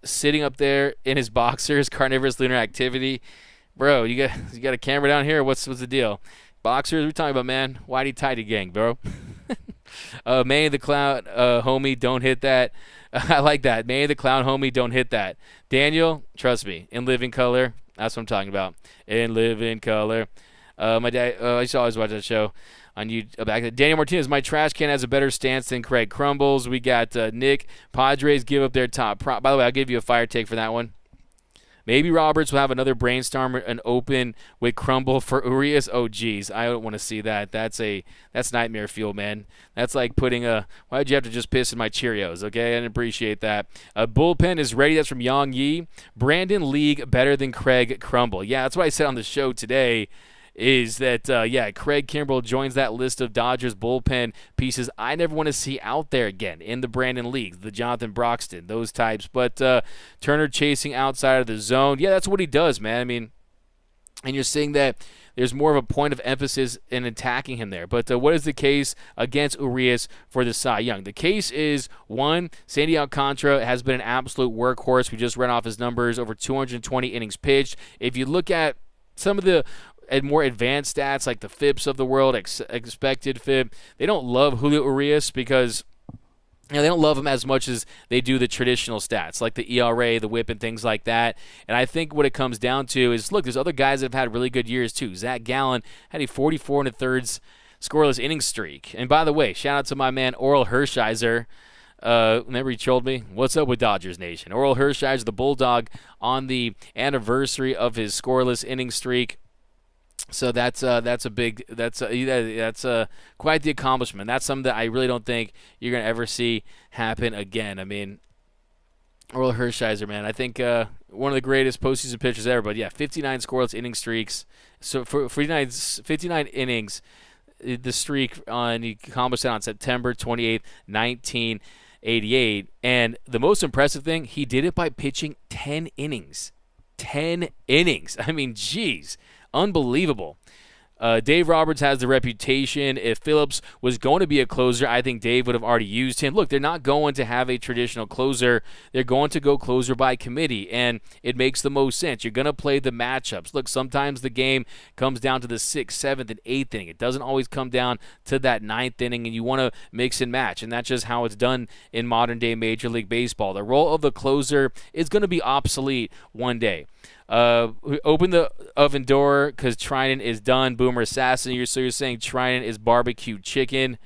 sitting up there in his boxers, carnivorous lunar activity. Bro, you got a camera down here? What's the deal? Boxers, we're talking about, man. Whitey tighty gang, bro. Manny the Clown, homie, don't hit that. I like that. Manny the Clown, homie, don't hit that. Daniel, trust me, in living color. That's what I'm talking about. In living color. My dad, I used to always watch that show on YouTube. Back then. Daniel Martinez, my trash can has a better stance than Craig Crumbles. We got Nick. Padres give up their top prop. By the way, I'll give you a fire take for that one. Maybe Roberts will have another brainstorm and open with Crumble for Urias. Oh, geez, I don't want to see that. That's nightmare fuel, man. That's like putting why'd you have to just piss in my Cheerios, okay? I didn't appreciate that. Bullpen is ready. That's from Yang Yi. Brandon League better than Craig Crumble. Yeah, that's what I said on the show today. Is that, Craig Kimbrell joins that list of Dodgers bullpen pieces I never want to see out there again in the Brandon Leagues, the Jonathan Broxton, those types. But Turner chasing outside of the zone, yeah, that's what he does, man. I mean, and you're seeing that there's more of a point of emphasis in attacking him there. But what is the case against Urias for the Cy Young? The case is, 1, Sandy Alcantara has been an absolute workhorse. We just read off his numbers, over 220 innings pitched. If you look at some of the more advanced stats like the FIPS of the world, expected FIP, they don't love Julio Urias because they don't love him as much as they do the traditional stats like the ERA, the WHIP, and things like that. And I think what it comes down to is, look, there's other guys that have had really good years too. Zach Gallen had a 44 1/3 scoreless inning streak. And by the way, shout out to my man Oral Hershiser. Remember he trolled me? What's up with Dodgers Nation? Oral Hershiser, the Bulldog, on the anniversary of his scoreless inning streak. So that's quite the accomplishment. That's something that I really don't think you're gonna ever see happen again. I mean, Oral Hershiser, man, I think one of the greatest postseason pitchers ever. But yeah, 59 scoreless inning streaks. So for 59 innings, the streak he accomplished that on September 28th, 1988. And the most impressive thing, he did it by pitching 10 innings. 10 innings. I mean, geez. Unbelievable. Dave Roberts has the reputation. If Phillips was going to be a closer, I think Dave would have already used him. Look, they're not going to have a traditional closer. They're going to go closer by committee, and it makes the most sense. You're going to play the matchups. Look, sometimes the game comes down to the 6th, 7th, and 8th inning. It doesn't always come down to that 9th inning, and you want to mix and match, and that's just how it's done in modern-day Major League Baseball. The role of the closer is going to be obsolete one day. Open the oven door because Trinan is done. Boomer Assassin. So you're saying Trinan is barbecue chicken.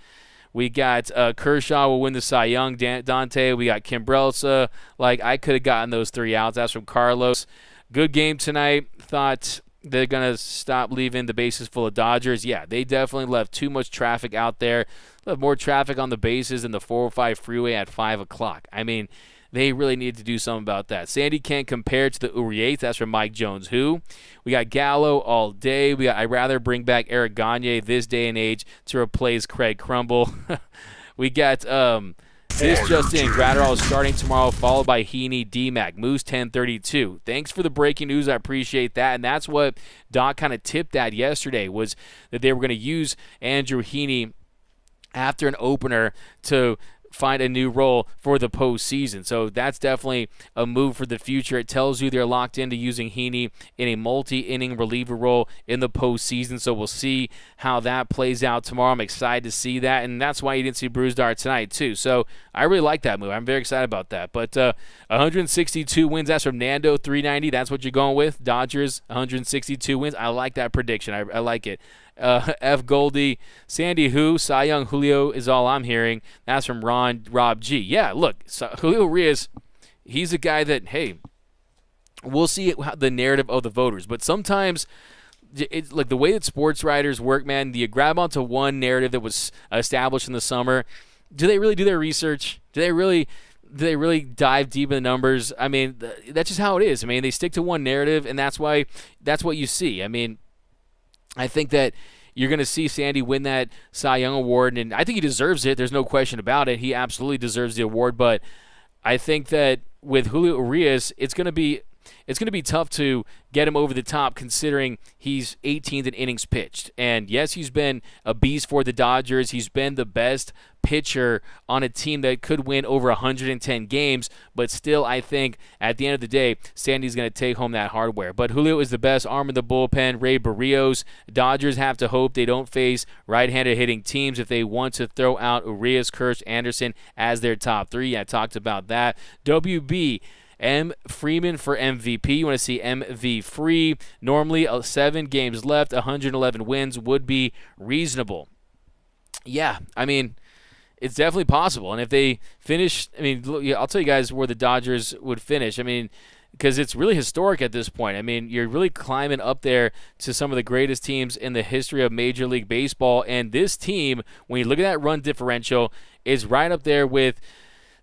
We got Kershaw will win the Cy Young. Dante. We got Kimbrelsa. I could have gotten those 3 outs. That's from Carlos. Good game tonight. Thought they're going to stop leaving the bases full of Dodgers. Yeah, they definitely left too much traffic out there. Left more traffic on the bases than the 405 freeway at 5 o'clock. I mean, they really need to do something about that. Sandy can't compare to the Urias. That's from Mike Jones. We got Gallo all day. I'd rather bring back Eric Gagne this day and age to replace Craig Crumble. We got this just in. Gratterall is starting tomorrow, followed by Heaney, D-Mac. Moose 1032. Thanks for the breaking news. I appreciate that. And that's what Doc kind of tipped at yesterday, was that they were going to use Andrew Heaney after an opener to find a new role for the postseason. So that's definitely a move for the future. It tells you they're locked into using Heaney in a multi-inning reliever role in the postseason. So we'll see how that plays out tomorrow. I'm excited to see that, and that's why you didn't see Brewstar tonight too. So I really like that move. I'm very excited about that. But 162 wins. That's from Nando 390. That's what you're going with. Dodgers 162 wins. I like that prediction. I like it. F. Goldie, Sandy who? Cy Young Julio is all I'm hearing. That's from Rob G. Yeah, look, Julio Urias, he's a guy that, hey, we'll see the narrative of the voters. But sometimes, it's like the way that sports writers work, man, you grab onto one narrative that was established in the summer. Do they really do their research? Do they really dive deep in the numbers? I mean, that's just how it is. I mean, they stick to one narrative, and that's what you see. I mean, I think that you're going to see Sandy win that Cy Young Award, and I think he deserves it. There's no question about it. He absolutely deserves the award, but I think that with Julio Urias, it's going to be tough to get him over the top, considering he's 18th in innings pitched. And yes, he's been a beast for the Dodgers. He's been the best pitcher on a team that could win over 110 games, but still, I think at the end of the day, Sandy's going to take home that hardware. But Julio is the best arm in the bullpen. Ray Barrios. Dodgers have to hope they don't face right-handed hitting teams if they want to throw out Urias, Kirsch, Anderson as their top three. I talked about that. WB. M. Freeman for MVP. You want to see MV free. Normally, 7 games left, 111 wins would be reasonable. Yeah, I mean, it's definitely possible. And if they finish, I mean, I'll tell you guys where the Dodgers would finish. I mean, because it's really historic at this point. I mean, you're really climbing up there to some of the greatest teams in the history of Major League Baseball. And this team, when you look at that run differential, is right up there with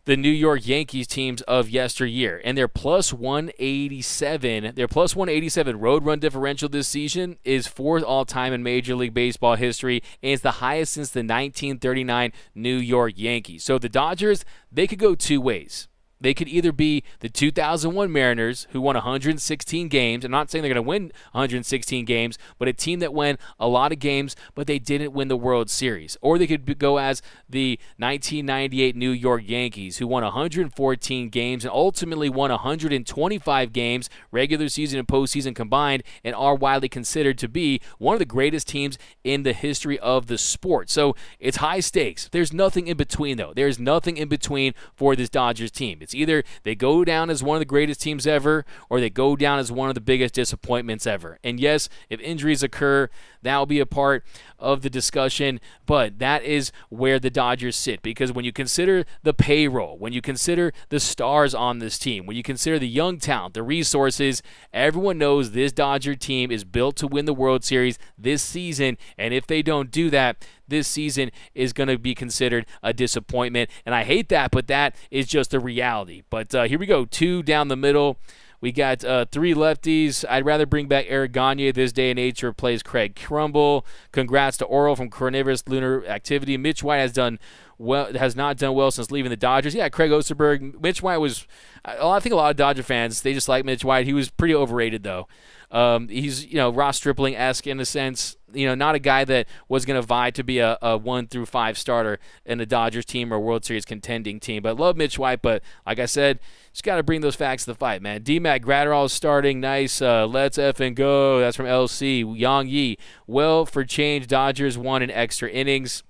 the New York Yankees teams of yesteryear, and their plus 187 road run differential this season is 4th all-time in Major League Baseball history, and it's the highest since the 1939 New York Yankees. So the Dodgers, they could go two ways. They could either be the 2001 Mariners, who won 116 games. I'm not saying they're going to win 116 games, but a team that won a lot of games, but they didn't win the World Series. Or they could go as the 1998 New York Yankees, who won 114 games and ultimately won 125 games, regular season and postseason combined, and are widely considered to be one of the greatest teams in the history of the sport. So it's high stakes. There's nothing in between, though. There's nothing in between for this Dodgers team. It's either they go down as one of the greatest teams ever, or they go down as one of the biggest disappointments ever. And yes, if injuries occur, that will be a part of the discussion, but that is where the Dodgers sit, because when you consider the payroll, when you consider the stars on this team, when you consider the young talent, the resources, everyone knows this Dodger team is built to win the World Series this season, and if they don't do that, this season is going to be considered a disappointment. And I hate that, but that is just the reality. But here we go, 2 down the middle. We got 3 lefties. I'd rather bring back Eric Gagne this day and age to replace Craig Crumble. Congrats to Oral from Carnivorous Lunar Activity. Mitch White has not done well since leaving the Dodgers. Yeah, Craig Osterberg. Mitch White was, I think a lot of Dodger fans, they just like Mitch White. He was pretty overrated, though. He's, Ross Stripling-esque in a sense. Not a guy that was going to vie to be a 1 through 5 starter in a Dodgers team or a World Series contending team. But love Mitch White, but like I said, just got to bring those facts to the fight, man. D-Mac Gratterall is starting. Nice. Let's effing go. That's from LC. Yang Yi. Well, for change, Dodgers won in extra innings.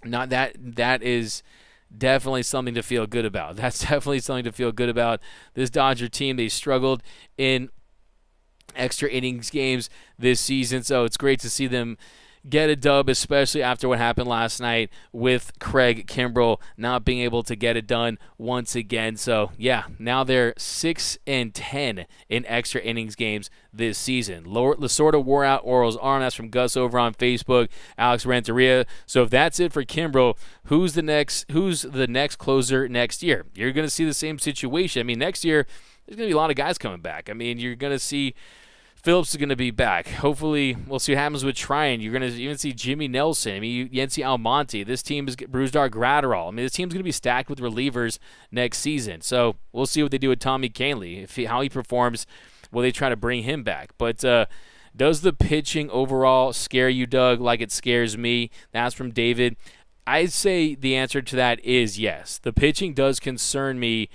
Not that is definitely something to feel good about. That's definitely something to feel good about. This Dodger team, they struggled in extra innings games this season, so it's great to see them get a dub, especially after what happened last night with Craig Kimbrell not being able to get it done once again. So, yeah, now they're 6-10 in extra innings games this season. Lasorda wore out Orioles' arm. That's from Gus over on Facebook, Alex Renteria. So if that's it for Kimbrell, who's the next closer next year? You're going to see the same situation. I mean, next year, there's going to be a lot of guys coming back. I mean, you're going to see Phillips is going to be back. Hopefully, we'll see what happens with Tryon. You're going to even see Jimmy Nelson. I mean, Yency Almonte. This team is Brusdar Gratterall. I mean, this team's going to be stacked with relievers next season. So we'll see what they do with Tommy Kahnle. How he performs, will they try to bring him back? But does the pitching overall scare you, Doug, like it scares me? That's from David. I'd say the answer to that is yes. The pitching does concern me,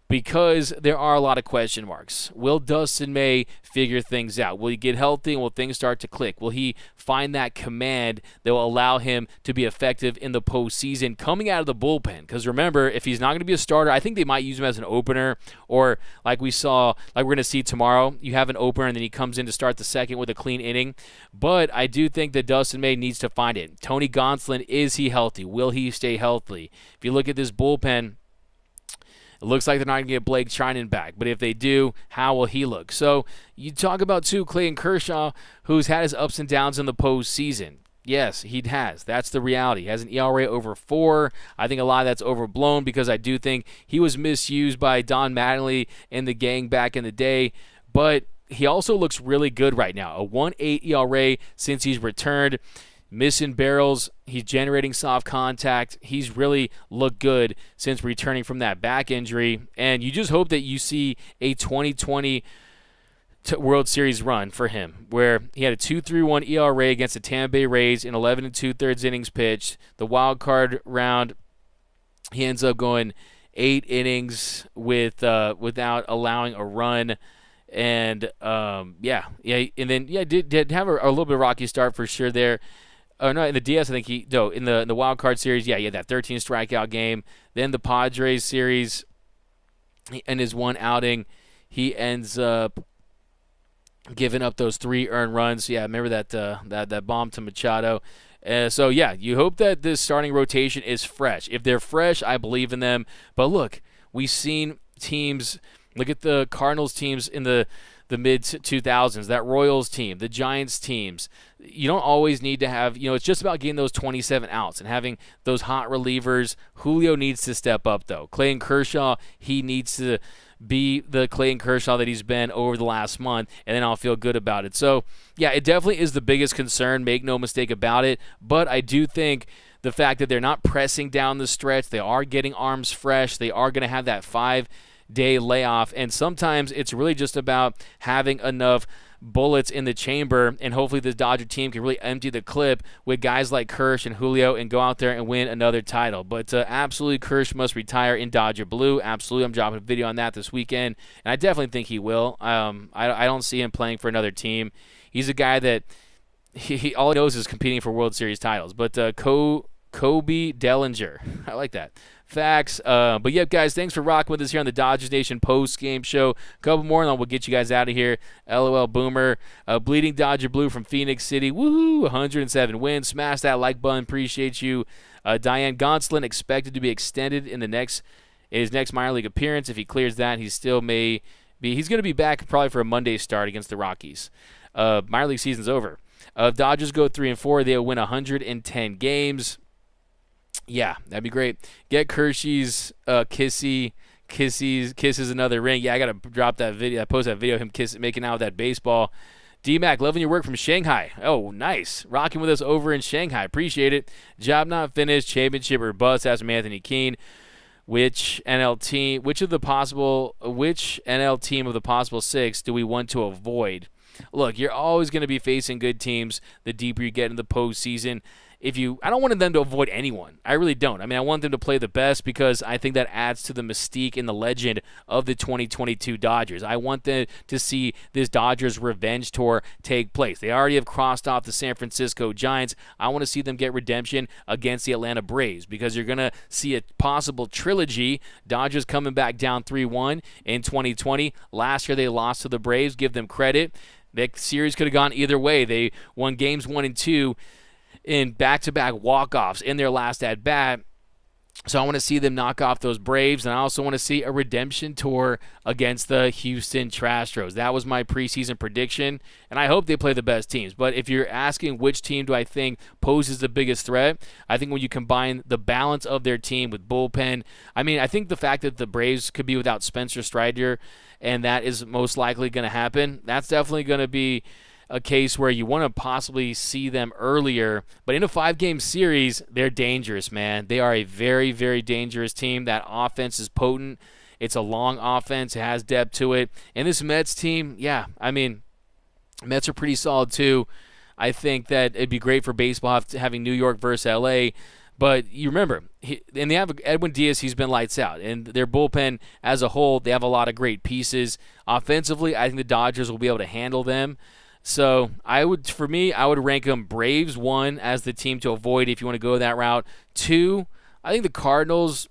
because there are a lot of question marks. Will Dustin May figure things out? Will he get healthy and will things start to click? Will he find that command that will allow him to be effective in the postseason coming out of the bullpen? Because remember, if he's not going to be a starter, I think they might use him as an opener, or like we're going to see tomorrow, you have an opener and then he comes in to start the second with a clean inning. But I do think that Dustin May needs to find it. Tony Gonsolin, is he healthy? Will he stay healthy? If you look at this bullpen, it looks like they're not going to get Blake Trinan back, but if they do, how will he look? So you talk about, too, Clayton Kershaw, who's had his ups and downs in the postseason. Yes, he has. That's the reality. He has an ERA over 4. I think a lot of that's overblown because I do think he was misused by Don Mattingly and the gang back in the day, but he also looks really good right now. A 1.8 ERA since he's returned. Missing barrels, he's generating soft contact. He's really looked good since returning from that back injury. And you just hope that you see a 2020 World Series run for him, where he had a 2.31 ERA against the Tampa Bay Rays in 11 2/3 innings pitched. The wild card round, he ends up going 8 innings without allowing a run. And and then did have a little bit of rocky start for sure there. Oh no, in the DS, I think in the wild card series, he had that 13 strikeout game. Then the Padres series, in his one outing, he ends up giving up those 3 earned runs. Yeah, remember that bomb to Machado. So you hope that this starting rotation is fresh. If they're fresh, I believe in them. But look, we've seen teams. Look at the Cardinals teams in the mid-2000s, that Royals team, the Giants teams. You don't always need to have, it's just about getting those 27 outs and having those hot relievers. Julio needs to step up, though. Clayton Kershaw, he needs to be the Clayton Kershaw that he's been over the last month, and then I'll feel good about it. So, it definitely is the biggest concern, make no mistake about it, but I do think the fact that they're not pressing down the stretch, they are getting arms fresh, they are going to have that 5-day layoff, and sometimes it's really just about having enough bullets in the chamber, and hopefully the Dodger team can really empty the clip with guys like Kersh and Julio and go out there and win another title. But absolutely, Kersh must retire in Dodger blue. Absolutely, I'm dropping a video on that this weekend, and I definitely think he will. I don't see him playing for another team. He's a guy that he all he knows is competing for World Series titles. But Kobe Dellinger, I like that. Facts. But yeah, guys, thanks for rocking with us here on the Dodgers Nation post-game show. A couple more, and then we'll get you guys out of here. LOL Boomer. Bleeding Dodger Blue from Phoenix City. Woohoo! 107 wins. Smash that like button. Appreciate you. Diane Gonsolin expected to be extended in his next minor league appearance. If he clears that, he's going to be back probably for a Monday start against the Rockies. Minor league season's over. If Dodgers go 3-4, they'll win 110 games. Yeah, that'd be great. Get Kershey's kisses another ring. Yeah, I gotta drop that video. I post that video of him making out with that baseball. D-Mac, loving your work from Shanghai. Oh, nice. Rocking with us over in Shanghai. Appreciate it. Job not finished. Championship or bust. That's from Anthony Keene. Which NL team of the possible 6 do we want to avoid? Look, you're always going to be facing good teams the deeper you get in the postseason. I don't want them to avoid anyone. I really don't. I mean, I want them to play the best because I think that adds to the mystique and the legend of the 2022 Dodgers. I want them to see this Dodgers revenge tour take place. They already have crossed off the San Francisco Giants. I want to see them get redemption against the Atlanta Braves because you're going to see a possible trilogy. Dodgers coming back down 3-1 in 2020. Last year they lost to the Braves. Give them credit. That series could have gone either way. They won games 1 and 2 in back-to-back walk-offs in their last at-bat. So I want to see them knock off those Braves, and I also want to see a redemption tour against the Houston Astros. That was my preseason prediction, and I hope they play the best teams. But if you're asking which team do I think poses the biggest threat, I think when you combine the balance of their team with bullpen, I think the fact that the Braves could be without Spencer Strider, and that is most likely going to happen, that's definitely going to be a case where you want to possibly see them earlier. But in a 5-game series, they're dangerous, man. They are a very, very dangerous team. That offense is potent. It's a long offense. It has depth to it. And this Mets team, Mets are pretty solid too. I think that it'd be great for baseball having New York versus L.A., but you remember, and they have Edwin Diaz, he's been lights out. And their bullpen as a whole, they have a lot of great pieces. Offensively, I think the Dodgers will be able to handle them. So I would rank them Braves 1 as the team to avoid if you want to go that route. 2, I think the Cardinals,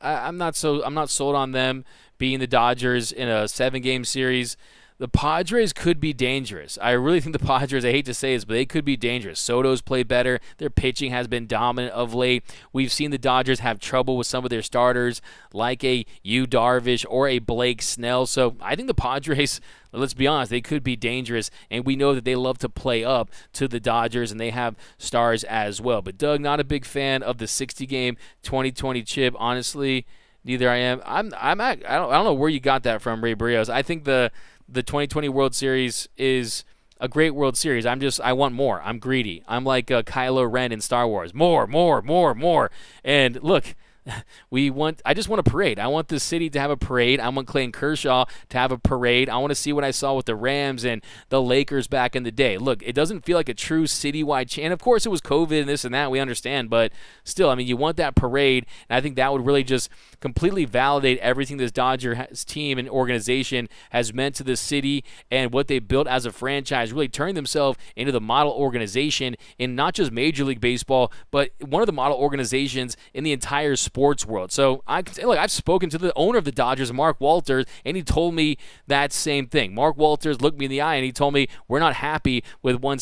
I'm not sold on them being the Dodgers in a 7-game series. The Padres could be dangerous. I really think the Padres, I hate to say this, but they could be dangerous. Soto's played better. Their pitching has been dominant of late. We've seen the Dodgers have trouble with some of their starters, like a Yu Darvish or a Blake Snell. So I think the Padres, let's be honest, they could be dangerous, and we know that they love to play up to the Dodgers, and they have stars as well. But Doug, not a big fan of the 60-game 2020 chip. Honestly, neither I am. I don't know where you got that from, Ray Barrios. I think the 2020 World Series is a great World Series. I want more. I'm greedy. I'm like Kylo Ren in Star Wars. More. And look, I just want a parade. I want the city to have a parade. I want Clayton Kershaw to have a parade. I want to see what I saw with the Rams and the Lakers back in the day. Look, it doesn't feel like a true citywide chant. Of course, it was COVID and this and that. We understand. But still, you want that parade. And I think that would really just completely validate everything this Dodgers team and organization has meant to the city and what they built as a franchise, really turning themselves into the model organization in not just Major League Baseball, but one of the model organizations in the entire sports world. So I've spoken to the owner of the Dodgers, Mark Walters, and he told me that same thing. Mark Walters looked me in the eye and he told me we're not happy with one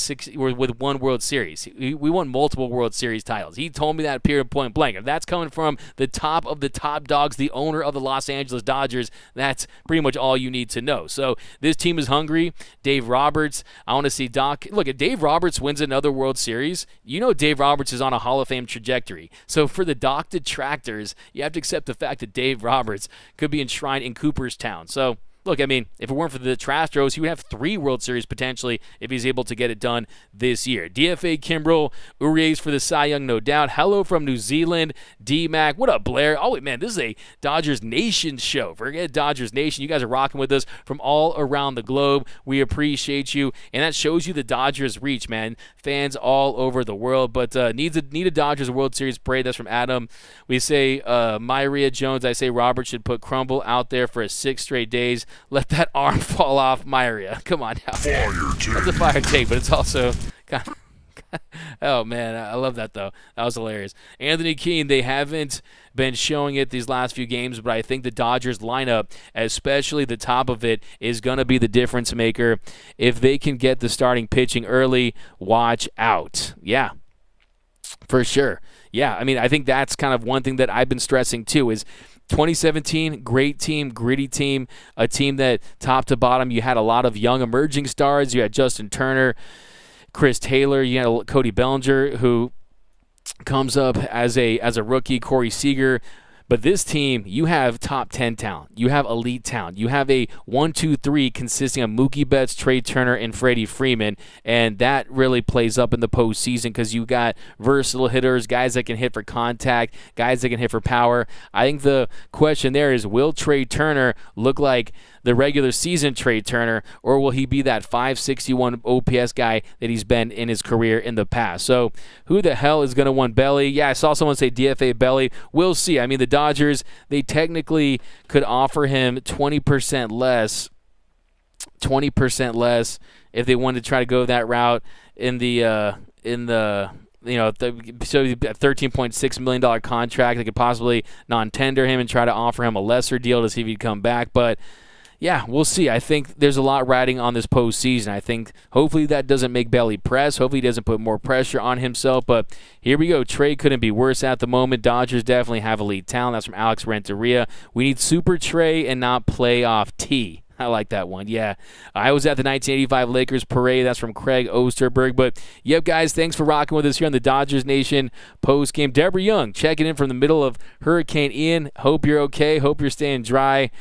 World Series. We want multiple World Series titles. He told me that period point blank. If that's coming from the top of the top dogs, the owner of the Los Angeles Dodgers, that's pretty much all you need to know. So this team is hungry. Dave Roberts, I want to see Doc. Look, if Dave Roberts wins another World Series, Dave Roberts is on a Hall of Fame trajectory. So for the Doc detractors, you have to accept the fact that Dave Roberts could be enshrined in Cooperstown. So look, if it weren't for the Astros, he would have 3 World Series potentially if he's able to get it done this year. DFA Kimbrel, Urias for the Cy Young, no doubt. Hello from New Zealand, D-Mac. What up, Blair? Oh, wait, man, this is a Dodgers Nation show. Forget Dodgers Nation. You guys are rocking with us from all around the globe. We appreciate you, and that shows you the Dodgers reach, man. Fans all over the world, but need a Dodgers World Series parade. That's from Adam. We say Myria Jones. I say Robert should put Crumble out there for 6 straight days. Let that arm fall off, Myria. Come on now. That's a fire take, but it's also kind of oh, man, I love that, though. That was hilarious. Anthony Keene, they haven't been showing it these last few games, but I think the Dodgers lineup, especially the top of it, is going to be the difference maker. If they can get the starting pitching early, watch out. Yeah, for sure. Yeah, I think that's kind of one thing that I've been stressing, too, is 2017, great team, gritty team, a team that top to bottom, you had a lot of young emerging stars. You had Justin Turner, Chris Taylor, you had Cody Bellinger, who comes up as a rookie, Corey Seager. But this team, you have top 10 talent. You have elite talent. You have a 1-2-3 consisting of Mookie Betts, Trey Turner, and Freddie Freeman. And that really plays up in the postseason because you got versatile hitters, guys that can hit for contact, guys that can hit for power. I think the question there is, will Trey Turner look like the regular season Trey Turner, or will he be that 561 OPS guy that he's been in his career in the past? So who the hell is going to win Belly? Yeah, I saw someone say DFA Belly. We'll see. The Dodgers, they technically could offer him 20% less if they wanted to try to go that route so $13.6 million contract. They could possibly non-tender him and try to offer him a lesser deal to see if he'd come back. But yeah, we'll see. I think there's a lot riding on this postseason. I think hopefully that doesn't make Belly press. Hopefully he doesn't put more pressure on himself. But here we go. Trey couldn't be worse at the moment. Dodgers definitely have elite talent. That's from Alex Renteria. We need Super Trey and not playoff T. I like that one. Yeah. I was at the 1985 Lakers parade. That's from Craig Osterberg. But, yep, guys, thanks for rocking with us here on the Dodgers Nation post-game. Deborah Young checking in from the middle of Hurricane Ian. Hope you're okay. Hope you're staying dry.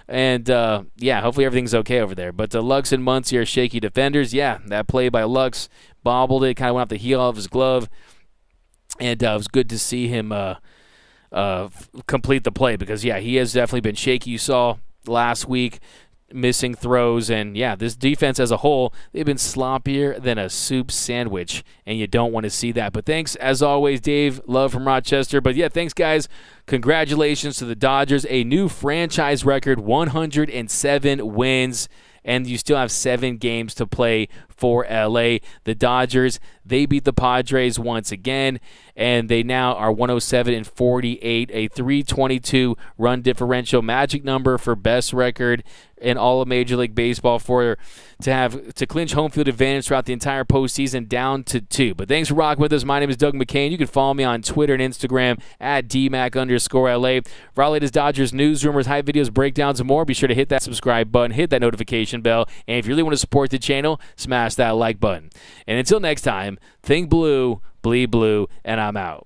And, yeah, hopefully everything's okay over there. But Lux and Muncy are shaky defenders. Yeah, that play by Lux bobbled it. Kind of went off the heel of his glove. And it was good to see him complete the play because, yeah, he has definitely been shaky. You saw last week missing throws, and yeah, this defense as a whole, they've been sloppier than a soup sandwich, and you don't want to see that. But thanks, as always, Dave. Love from Rochester. But yeah, thanks, guys. Congratulations to the Dodgers. A new franchise record, 107 wins, and you still have 7 games to play for LA. The Dodgers, they beat the Padres once again, and they now are 107-48, a 322 run differential, magic number for best record in all of Major League Baseball for to clinch home field advantage throughout the entire postseason down to 2. But thanks for rocking with us. My name is Doug McCain. You can follow me on Twitter and Instagram at DMAC_LA. For our latest Dodgers news, rumors, hype videos, breakdowns, and more, be sure to hit that subscribe button, hit that notification bell, and if you really want to support the channel, smash that like button. And until next time, think blue, bleed blue, and I'm out.